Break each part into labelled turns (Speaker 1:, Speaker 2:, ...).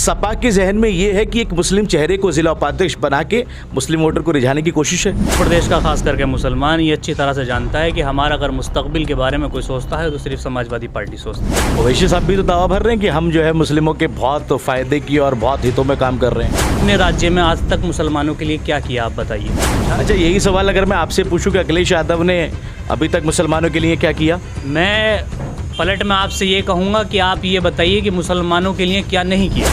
Speaker 1: सपा के जहन में ये है कि एक मुस्लिम चेहरे को जिला उपाध्यक्ष बना के मुस्लिम वोटर को रिझाने की कोशिश है।
Speaker 2: प्रदेश का खास करके मुसलमान ये अच्छी तरह से जानता है कि हमारा अगर मुस्तकबिल के बारे में कोई सोचता है तो सिर्फ समाजवादी पार्टी सोचती है।
Speaker 1: ओवैसी साहब भी तो दावा भर रहे हैं कि हम जो है मुस्लिमों के बहुत फायदे की और बहुत हितों में काम कर रहे हैं।
Speaker 2: अपने राज्य में आज तक मुसलमानों के लिए क्या किया आप बताइए।
Speaker 1: अच्छा, यही सवाल अगर मैं आपसे पूछूं कि अखिलेश यादव ने अभी तक मुसलमानों के लिए क्या किया?
Speaker 2: मैं पलट में आपसे ये कहूँगा कि आप ये बताइए कि मुसलमानों के लिए क्या नहीं किया।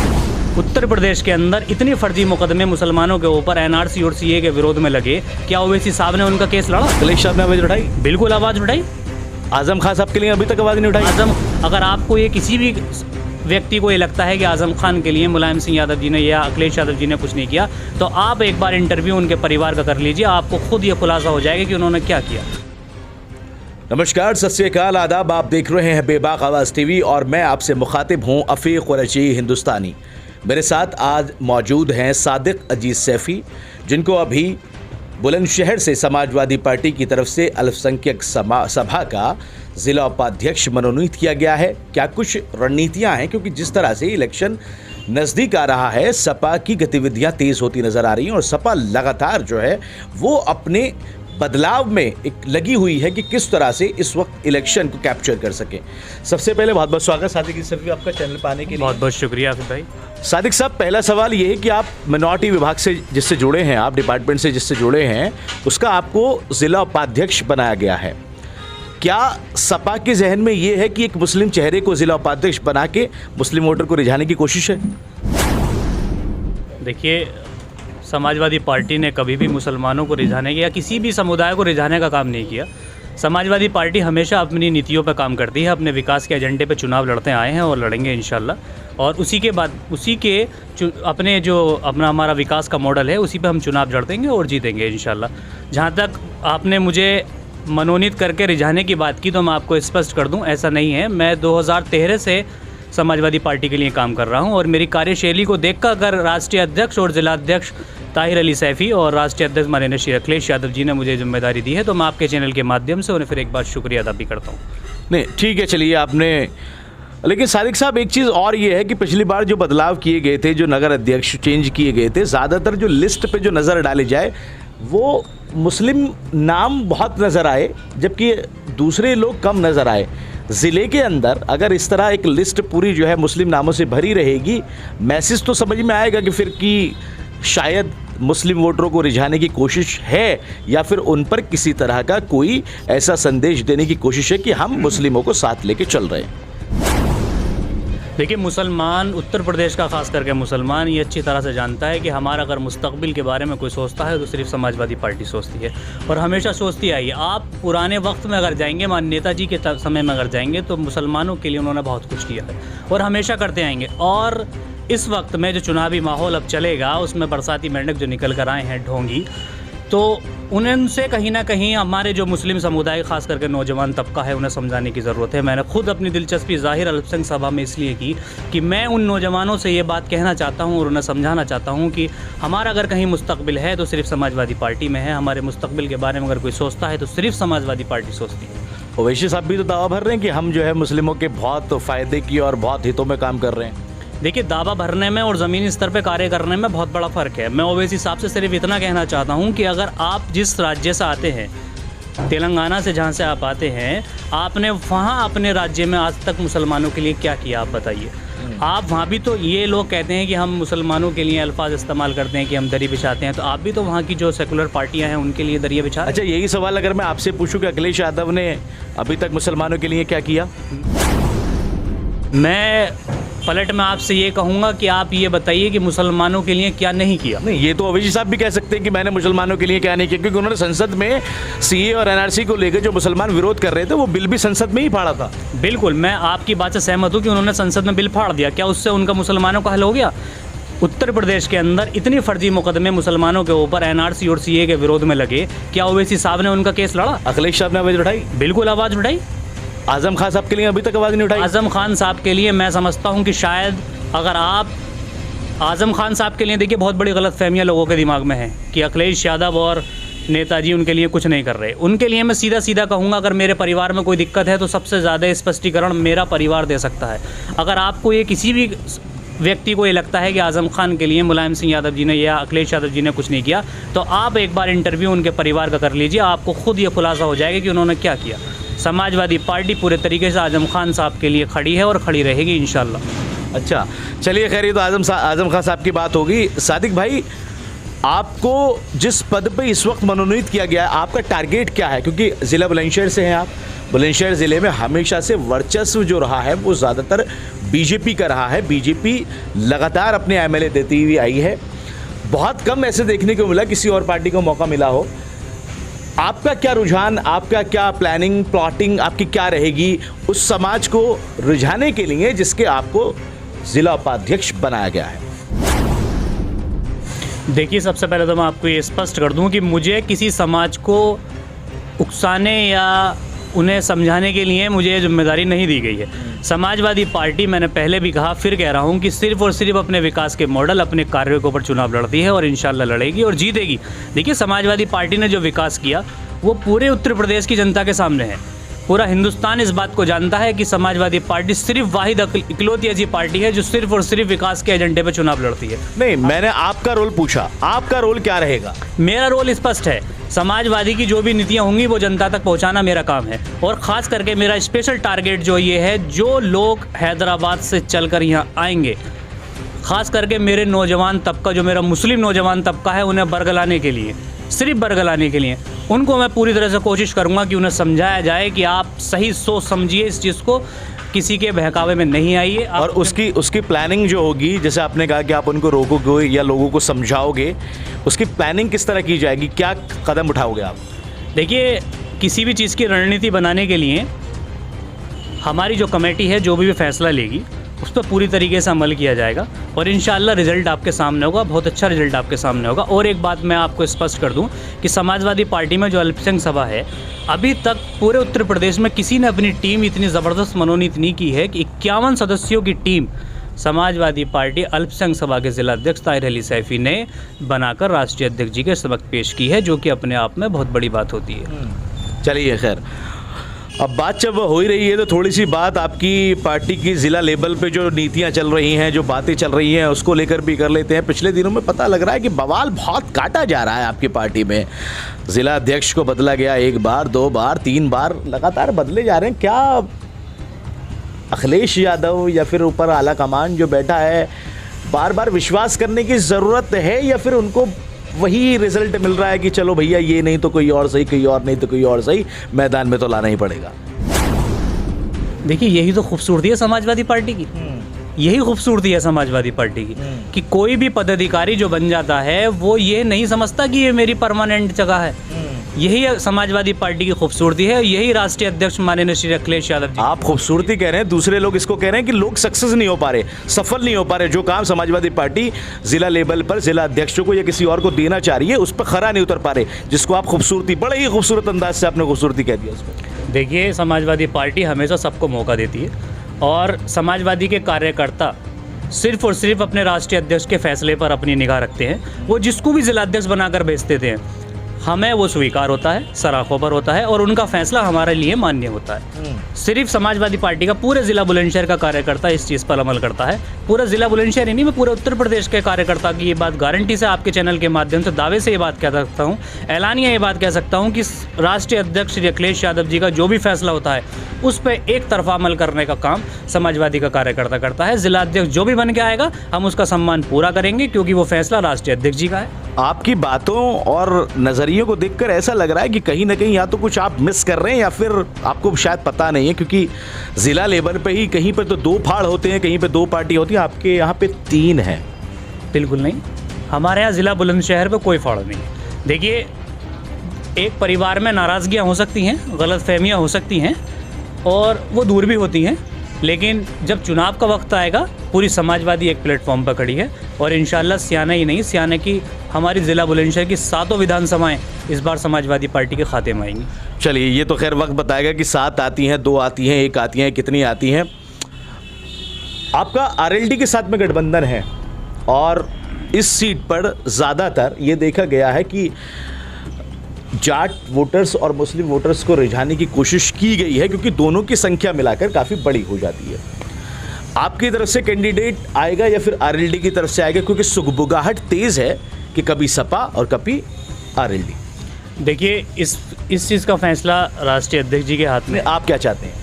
Speaker 2: उत्तर प्रदेश के अंदर इतनी फर्जी मुकदमे मुसलमानों के ऊपर एनआरसी और सीए के विरोध में लगे, क्या ओवैसी साहब ने उनका केस लड़ा?
Speaker 1: अखिलेश साहब ने आवाज़ उठाई?
Speaker 2: बिल्कुल आवाज़ उठाई।
Speaker 1: आजम खान साहब के लिए अभी तक आवाज़ नहीं उठाई।
Speaker 2: अगर आपको ये किसी भी व्यक्ति को ये लगता है कि आजम खान के लिए मुलायम सिंह यादव जी ने या अखिलेश यादव जी ने कुछ नहीं किया, तो आप एक बार इंटरव्यू उनके परिवार का कर लीजिए, आपको खुद ये खुलासा हो जाएगा कि उन्होंने क्या किया।
Speaker 1: नमस्कार, सत श्री अकाल, आदाब। आप देख रहे हैं बेबाक आवाज़ टीवी और मैं आपसे मुखातिब हूं अफीक कुरैशी हिंदुस्तानी। मेरे साथ आज मौजूद हैं सादिक अजीज सैफ़ी, जिनको अभी बुलंदशहर से समाजवादी पार्टी की तरफ से अल्पसंख्यक सभा का ज़िला उपाध्यक्ष मनोनीत किया गया है। क्या कुछ रणनीतियां हैं, क्योंकि जिस तरह से इलेक्शन नज़दीक आ रहा है, सपा की गतिविधियां तेज़ होती नज़र आ रही हैं और सपा लगातार जो है वो अपने बदलाव में एक लगी हुई है कि किस तरह से इस वक्त इलेक्शन को कैप्चर कर सके। सबसे पहले बहुत बहुत स्वागत सादिक सर आपका चैनल पर आने के लिए।
Speaker 2: बहुत बहुत शुक्रिया आफिफ भाई।
Speaker 1: सादिक साहब, पहला सवाल ये है कि आप मिनॉरिटी विभाग से जिससे जुड़े हैं, आप डिपार्टमेंट से जिससे जुड़े हैं, उसका आपको ज़िला उपाध्यक्ष बनाया गया है। क्या सपा के जहन में ये है कि एक मुस्लिम चेहरे को ज़िला उपाध्यक्ष बना के मुस्लिम वोटर को रिझाने की कोशिश है?
Speaker 2: देखिए, समाजवादी पार्टी ने कभी भी मुसलमानों को रिझाने या किसी भी समुदाय को रिझाने का काम नहीं किया। समाजवादी पार्टी हमेशा अपनी नीतियों पर काम करती है, अपने विकास के एजेंडे पर चुनाव लड़ते आए हैं और लड़ेंगे इंशाल्लाह। और उसी के बाद अपने जो हमारा विकास का मॉडल है उसी पे हम चुनाव लड़ेंगे और जीतेंगे इंशाल्लाह। जहाँ तक आपने मुझे मनोनीत करके रिझाने की बात की, तो मैं आपको स्पष्ट कर दूँ, ऐसा नहीं है। मैं 2013 से समाजवादी पार्टी के लिए काम कर रहा हूं और मेरी कार्यशैली को देखकर अगर राष्ट्रीय अध्यक्ष और जिला अध्यक्ष ताहिर अली सैफ़ी और राष्ट्रीय अध्यक्ष माननीय श्री अखिलेश यादव जी ने मुझे जिम्मेदारी दी है, तो मैं आपके चैनल के माध्यम से उन्हें फिर एक बार शुक्रिया अदा भी करता हूँ।
Speaker 1: नहीं, ठीक है, चलिए आपने। लेकिन सादिक साहब, एक चीज़ और ये है कि पिछली बार जो बदलाव किए गए थे, जो नगर अध्यक्ष चेंज किए गए थे, ज़्यादातर जो लिस्ट पे जो नज़र डाली जाए वो मुस्लिम नाम बहुत नज़र आए, जबकि दूसरे लोग कम नज़र आए। ज़िले के अंदर अगर इस तरह एक लिस्ट पूरी जो है मुस्लिम नामों से भरी रहेगी, मैसेज तो समझ में आएगा कि फिर कि शायद मुस्लिम वोटरों को रिझाने की कोशिश है या फिर उन पर किसी तरह का कोई ऐसा संदेश देने की कोशिश है कि हम मुस्लिमों को साथ लेके चल रहे हैं।
Speaker 2: देखिए, मुसलमान, उत्तर प्रदेश का खास करके मुसलमान ये अच्छी तरह से जानता है कि हमारा अगर मुस्तकबिल के बारे में कोई सोचता है तो सिर्फ समाजवादी पार्टी सोचती है और हमेशा सोचती आई है। आप पुराने वक्त में अगर जाएंगे, मान नेताजी के समय में अगर जाएंगे, तो मुसलमानों के लिए उन्होंने बहुत कुछ किया है और हमेशा करते आएंगे। और इस वक्त में जो चुनावी माहौल अब चलेगा, उसमें बरसाती मेंढक जो निकल कर आए हैं, ढोंगी, तो उनसे कहीं ना कहीं हमारे जो मुस्लिम समुदाय खास करके नौजवान तबका है, उन्हें समझाने की ज़रूरत है। मैंने खुद अपनी दिलचस्पी ज़ाहिर अल्पसंख्यक सभा में इसलिए की कि मैं उन नौजवानों से ये बात कहना चाहता हूँ और उन्हें समझाना चाहता हूँ कि हमारा अगर कहीं मुस्तकबिल है तो सिर्फ समाजवादी पार्टी में है। हमारे मुस्तकबिल के बारे में अगर कोई सोचता है तो सिर्फ समाजवादी पार्टी सोचती है।
Speaker 1: ओवैसी साहब भी तो दावा भर रहे हैं कि हम जो है मुस्लिमों के बहुत फ़ायदे की और बहुत हितों में काम कर रहे हैं।
Speaker 2: देखिए, दावा भरने में और ज़मीनी स्तर पे कार्य करने में बहुत बड़ा फ़र्क है। मैं ओवैसी साहब से सिर्फ इतना कहना चाहता हूं कि अगर आप जिस राज्य से आते हैं, तेलंगाना से जहां से आप आते हैं, आपने वहां अपने राज्य में आज तक मुसलमानों के लिए क्या किया आप बताइए। आप वहाँ भी तो ये लोग कहते हैं कि हम मुसलमानों के लिए अल्फाज इस्तेमाल करते हैं कि हम दरी बिछाते हैं, तो आप भी तो वहाँ की जो सेकुलर पार्टियाँ हैं उनके लिए दरिया बिछा।
Speaker 1: अच्छा, यही सवाल अगर मैं आपसे पूछूं कि अखिलेश यादव ने अभी तक मुसलमानों के लिए क्या किया?
Speaker 2: मैं पलट में आपसे ये कहूँगा कि आप ये बताइए कि मुसलमानों के लिए क्या नहीं किया।
Speaker 1: नहीं, ये तो ओवैसी साहब भी कह सकते हैं कि मैंने मुसलमानों के लिए क्या नहीं किया, क्योंकि उन्होंने संसद में सीए और एनआरसी को लेकर जो मुसलमान विरोध कर रहे थे वो बिल भी संसद में ही फाड़ा था।
Speaker 2: बिल्कुल, मैं आपकी बात से सहमत हूँ कि उन्होंने संसद में बिल फाड़ दिया। क्या उससे उनका मुसलमानों का हल हो गया? उत्तर प्रदेश के अंदर इतनी फर्जी मुकदमे मुसलमानों के ऊपर एनआरसी और सीए के विरोध में लगे, क्या ओवैसी साहब ने उनका केस लड़ा?
Speaker 1: अखिलेश साहब ने आवाज़ उठाई?
Speaker 2: बिल्कुल आवाज़ उठाई।
Speaker 1: आजम खान साहब के लिए अभी तक आवाज़ नहीं उठाई?
Speaker 2: आजम खान साहब के लिए मैं समझता हूँ कि शायद अगर आप आजम खान साहब के लिए, देखिए, बहुत बड़ी गलतफहमियां लोगों के दिमाग में है कि अखिलेश यादव और नेताजी उनके लिए कुछ नहीं कर रहे। उनके लिए मैं सीधा सीधा कहूँगा, अगर मेरे परिवार में कोई दिक्कत है तो सबसे ज़्यादा स्पष्टीकरण मेरा परिवार दे सकता है। अगर आपको ये किसी भी व्यक्ति को ये लगता है कि आज़म खान के लिए मुलायम सिंह यादव जी ने या अखिलेश यादव जी ने कुछ नहीं किया, तो आप एक बार इंटरव्यू उनके परिवार का कर लीजिए, आपको खुद ये खुलासा हो जाएगा कि उन्होंने क्या किया। समाजवादी पार्टी पूरे तरीके से आज़म खान साहब के लिए खड़ी है और खड़ी रहेगी इंशाल्लाह।
Speaker 1: अच्छा, चलिए खैर, ये तो आज़म खान साहब की बात होगी। सादिक भाई, आपको जिस पद पे इस वक्त मनोनीत किया गया है, आपका टारगेट क्या है? क्योंकि ज़िला बुलंदशहर से हैं आप। बुलंदशहर ज़िले में हमेशा से वर्चस्व जो रहा है वो ज़्यादातर बीजेपी का रहा है। बीजेपी लगातार अपने एमएलए देती हुई आई है। बहुत कम ऐसे देखने को मिला किसी और पार्टी को मौका मिला हो। आपका क्या रुझान, आपका क्या प्लानिंग, प्लॉटिंग आपकी क्या रहेगी उस समाज को रुझाने के लिए जिसके आपको ज़िला उपाध्यक्ष बनाया गया है?
Speaker 2: देखिए, सबसे पहले तो मैं आपको ये स्पष्ट कर दूं कि मुझे किसी समाज को उकसाने या उन्हें समझाने के लिए मुझे ये जिम्मेदारी नहीं दी गई है। समाजवादी पार्टी, मैंने पहले भी कहा, फिर कह रहा हूँ कि सिर्फ और सिर्फ अपने विकास के मॉडल, अपने कार्यों के ऊपर चुनाव लड़ती है और इंशाल्लाह लड़ेगी और जीतेगी। देखिए, समाजवादी पार्टी ने जो विकास किया वो पूरे उत्तर प्रदेश की जनता के सामने है। पूरा हिंदुस्तान इस बात को जानता है कि समाजवादी पार्टी सिर्फ वाहिद इकलौती ऐसी पार्टी है जो सिर्फ और सिर्फ विकास के एजेंडे पर चुनाव लड़ती है।
Speaker 1: नहीं, मैंने आपका रोल पूछा, आपका रोल क्या रहेगा?
Speaker 2: मेरा रोल स्पष्ट है। समाजवादी की जो भी नीतियाँ होंगी वो जनता तक पहुंचाना मेरा काम है। और ख़ास करके मेरा स्पेशल टारगेट जो ये है, जो लोग हैदराबाद से चलकर यहाँ आएंगे, ख़ास करके मेरे नौजवान तबका, जो मेरा मुस्लिम नौजवान तबका है, उन्हें बरगलाने के लिए, सिर्फ बरगलाने के लिए उनको मैं पूरी तरह से कोशिश करूँगा कि उन्हें समझाया जाए कि आप सही सोच समझिए इस चीज़ को, किसी के बहकावे में नहीं आइए।
Speaker 1: और उसकी प्लानिंग जो होगी, जैसे आपने कहा कि आप उनको रोकोगे या लोगों को समझाओगे, उसकी प्लानिंग किस तरह की जाएगी, क्या कदम उठाओगे आप?
Speaker 2: देखिए, किसी भी चीज़ की रणनीति बनाने के लिए हमारी जो कमेटी है जो भी फैसला लेगी उस पर पूरी तरीके से अमल किया जाएगा और इंशाल्लाह रिज़ल्ट आपके सामने होगा, बहुत अच्छा रिज़ल्ट आपके सामने होगा। और एक बात मैं आपको स्पष्ट कर दूं कि समाजवादी पार्टी में जो अल्पसंख्यक सभा है, अभी तक पूरे उत्तर प्रदेश में किसी ने अपनी टीम इतनी ज़बरदस्त मनोनीत नहीं की है कि 51 सदस्यों की टीम समाजवादी पार्टी अल्पसंख्यक सभा के ज़िला अध्यक्ष ताहिर अली सैफ़ी ने बनाकर राष्ट्रीय अध्यक्ष जी के समक्ष पेश की है, जो कि अपने आप में बहुत बड़ी बात होती है।
Speaker 1: चलिए खैर, अब बात जब हो ही रही है तो थोड़ी सी बात आपकी पार्टी की ज़िला लेवल पे जो नीतियां चल रही हैं, जो बातें चल रही हैं, उसको लेकर भी कर लेते हैं। पिछले दिनों में पता लग रहा है कि बवाल बहुत काटा जा रहा है आपकी पार्टी में। ज़िला अध्यक्ष को बदला गया 1 बार, 2 बार, 3 बार, लगातार बदले जा रहे हैं। क्या अखिलेश यादव या फिर ऊपर आला कमान जो बैठा है, बार बार विश्वास करने की ज़रूरत है या फिर उनको वही रिजल्ट मिल रहा है कि चलो भैया ये नहीं तो कोई और सही, कोई और नहीं तो कोई और सही, मैदान में तो लाना ही पड़ेगा?
Speaker 2: देखिए, यही तो खूबसूरती है समाजवादी पार्टी की। यही खूबसूरती है समाजवादी पार्टी की कि कोई भी पदाधिकारी जो बन जाता है वो ये नहीं समझता कि ये मेरी परमानेंट जगह है। यही समाजवादी पार्टी की खूबसूरती है। यही राष्ट्रीय अध्यक्ष माननीय श्री अखिलेश यादव जी।
Speaker 1: आप खूबसूरती कह रहे हैं, दूसरे लोग इसको कह रहे हैं कि लोग सक्सेस नहीं हो पा रहे, सफल नहीं हो पा रहे। जो काम समाजवादी पार्टी जिला लेवल पर जिला अध्यक्षों को या किसी और को देना चाह रही है उस पर खरा नहीं उतर पा रहे, जिसको आप खूबसूरती, बड़े ही खूबसूरत अंदाज से आपने खूबसूरती कह दिया उसको।
Speaker 2: देखिए, समाजवादी पार्टी हमेशा सबको मौका देती है और समाजवादी के कार्यकर्ता सिर्फ और सिर्फ अपने राष्ट्रीय अध्यक्ष के फैसले पर अपनी निगाह रखते हैं। वो जिसको भी जिला अध्यक्ष बनाकर भेजते थे, हमें वो स्वीकार होता है, सराखों पर होता है और उनका फैसला हमारे लिए मान्य होता है। सिर्फ समाजवादी पार्टी का पूरे ज़िला बुलंदशहर का कार्यकर्ता इस चीज़ पर अमल करता है। पूरा ज़िला बुलंदशहर ही नहीं, मैं पूरे उत्तर प्रदेश के कार्यकर्ता की ये बात गारंटी से आपके चैनल के माध्यम से दावे से ये बात कह सकता हूँ, ऐलानिया ये बात कह सकता हूँ कि राष्ट्रीय अध्यक्ष श्री अखिलेश यादव जी का जो भी फैसला होता है उस पर एक तरफा अमल करने का काम समाजवादी का कार्यकर्ता करता है। जिला अध्यक्ष जो भी बन के आएगा हम उसका सम्मान पूरा करेंगे, क्योंकि वो फैसला राष्ट्रीय अध्यक्ष जी का है।
Speaker 1: आपकी बातों और नज़रियों को देखकर ऐसा लग रहा है कि कहीं ना कहीं या तो कुछ आप मिस कर रहे हैं या फिर आपको शायद पता नहीं है, क्योंकि ज़िला लेवल पे ही कहीं पर तो 2 फाड़ होते हैं, कहीं पे 2 पार्टी होती है, आपके यहाँ पे 3 है।
Speaker 2: बिल्कुल नहीं, हमारे यहाँ ज़िला बुलंदशहर पे कोई फाड़ नहीं है। देखिए, एक परिवार में नाराज़गियाँ हो सकती हैं, गलतफहमियाँ हो सकती हैं और वो दूर भी होती हैं, लेकिन जब चुनाव का वक्त आएगा पूरी समाजवादी एक प्लेटफॉर्म पर खड़ी है और इंशाल्लाह सियाना ही नहीं, सियाना की हमारी ज़िला बुलंदशहर की 7 विधानसभाएं इस बार समाजवादी पार्टी के खाते में आएंगी।
Speaker 1: चलिए, ये तो खैर वक्त बताएगा कि 7 आती हैं, 2 आती हैं, 1 आती हैं, कितनी आती हैं। आपका आरएलडी के साथ में गठबंधन है और इस सीट पर ज़्यादातर ये देखा गया है कि जाट वोटर्स और मुस्लिम वोटर्स को रिझाने की कोशिश की गई है, क्योंकि दोनों की संख्या मिलाकर काफ़ी बड़ी हो जाती है। आपकी तरफ से कैंडिडेट आएगा या फिर आरएलडी की तरफ से आएगा, क्योंकि सुगबुगाहट तेज है कि कभी सपा और कभी आरएलडी।
Speaker 2: देखिए, इस चीज़ का फैसला राष्ट्रीय अध्यक्ष जी के हाथ में।
Speaker 1: आप क्या चाहते हैं?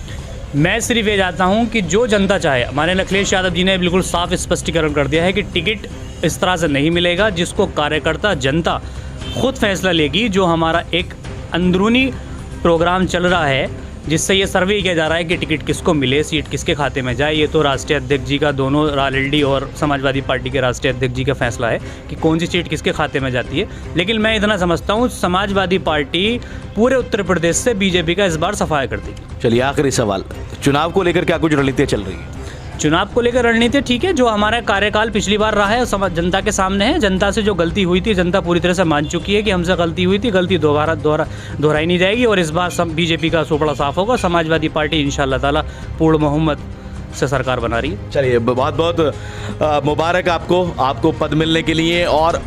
Speaker 2: मैं सिर्फ ये चाहता हूँ कि जो जनता चाहे, हमारे अखिलेश यादव जी ने बिल्कुल साफ स्पष्टीकरण कर दिया है कि टिकट इस तरह से नहीं मिलेगा, जिसको कार्यकर्ता जनता खुद फैसला लेगी। जो हमारा एक अंदरूनी प्रोग्राम चल रहा है जिससे ये सर्वे किया जा रहा है कि टिकट किसको मिले, सीट किसके खाते में जाए, ये तो राष्ट्रीय अध्यक्ष जी का, दोनों आरएलडी और समाजवादी पार्टी के राष्ट्रीय अध्यक्ष जी का फैसला है कि कौन सी सीट किसके खाते में जाती है। लेकिन मैं इतना समझता हूँ समाजवादी पार्टी पूरे उत्तर प्रदेश से बीजेपी का इस बार सफाया कर देगी।
Speaker 1: चलिए, आखिरी सवाल, चुनाव को लेकर क्या कुछ रणनीतियाँ चल रही है?
Speaker 2: चुनाव को लेकर रणनीति ठीक है, जो हमारा कार्यकाल पिछली बार रहा है जनता के सामने है। जनता से जो गलती हुई थी, जनता पूरी तरह से मान चुकी है कि हमसे गलती हुई थी, गलती दोहराई नहीं जाएगी और इस बार सब बीजेपी का सोपड़ा साफ होगा। समाजवादी पार्टी इंशाल्लाह ताला पूर्ण बहुमत से सरकार बना रही है।
Speaker 1: चलिए, बहुत बहुत मुबारक आपको पद मिलने के लिए, और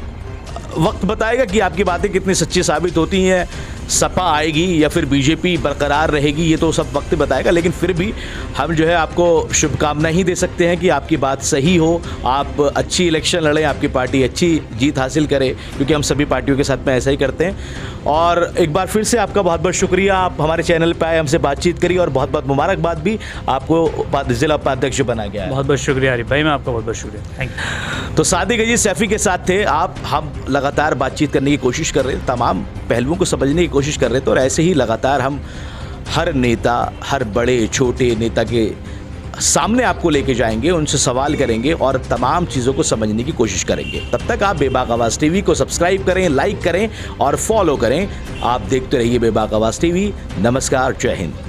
Speaker 1: वक्त बताएगा कि आपकी बातें कितनी सच्ची साबित होती हैं। सपा आएगी या फिर बीजेपी बरकरार रहेगी, ये तो सब वक्त बताएगा। लेकिन फिर भी हम जो है आपको शुभकामनाएं ही दे सकते हैं कि आपकी बात सही हो, आप अच्छी इलेक्शन लड़ें, आपकी पार्टी अच्छी जीत हासिल करे, क्योंकि हम सभी पार्टियों के साथ में ऐसा ही करते हैं। और एक बार फिर से आपका बहुत बहुत शुक्रिया, आप हमारे चैनल पर आए, हमसे बातचीत करी, और बहुत बहुत मुबारकबाद भी आपको जिला उपाध्यक्ष बनाया गया है।
Speaker 2: बहुत बहुत शुक्रिया आरिफ भाई, मैं आपका बहुत बहुत शुक्रिया, थैंक यू।
Speaker 1: तो सादिक अजीज सैफी के साथ थे हम लगातार बातचीत करने की कोशिश कर रहे हैं, तमाम पहलुओं को समझने की कोशिश कर रहे थे, और ऐसे ही लगातार हम हर नेता, हर बड़े छोटे नेता के सामने आपको लेके जाएंगे, उनसे सवाल करेंगे और तमाम चीज़ों को समझने की कोशिश करेंगे। तब तक आप बेबाक आवाज़ टीवी को सब्सक्राइब करें, लाइक करें और फॉलो करें। आप देखते रहिए बेबाक आवाज़ टीवी। नमस्कार, जय हिंद।